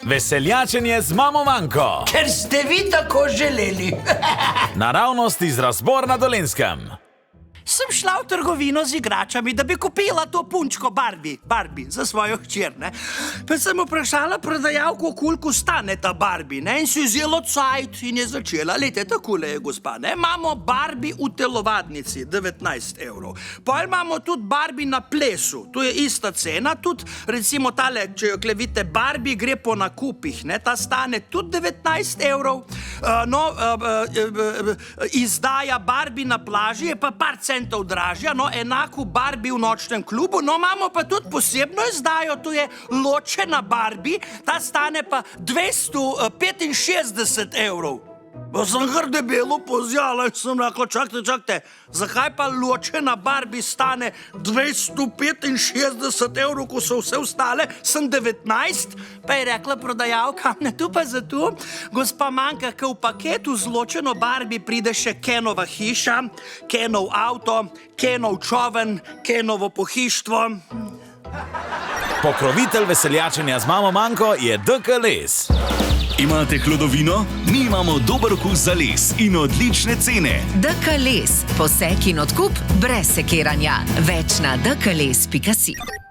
Veseljačenje z mamo Manko. Ker ste vi tako želeli. Naravnost iz Razbor na Dolenjskem. Sem šla v trgovino z igračami, da bi kupila to punčko Barbie za svojo hčer, ne. Pa sem vprašala prodajalko, koliko stane ta Barbie, ne, in si vzela cajt in je začela. Lejte, takole je, gospa, ne, imamo Barbie v telovadnici, 19 evrov. Potem imamo tudi Barbie na plesu, to je ista cena, tudi recimo tale, če jo klevite, Barbie gre po nakupih, ne, ta stane tudi 19 evrov. Izdaja Barbie na plaži je pa par centov dražja, no, enako Barbie v nočnem klubu, no, imamo pa tudi posebno izdajo, to je ločena Barbie, ta stane pa 265 evrov. Pa sem kar debelo pozjala in sem rekla, čakajte, zakaj pa ločena Barbie stane 265 evrov, ko so vse ostale, sem 19? Pa je rekla prodajalka, ne tu pa zato, gospa Manka, ko v paketu z ločeno Barbie pride še Kenova hiša, Kenov avto, Kenov čoven, Kenovo pohištvo. Pokrovitelj veseljačenja z mamo Manko je DK Les. Imate hlodovino? Mi imamo dober okus za les in odlične cene. DK Les. Posek in odkup brez sekiranja. Več na dkles.si.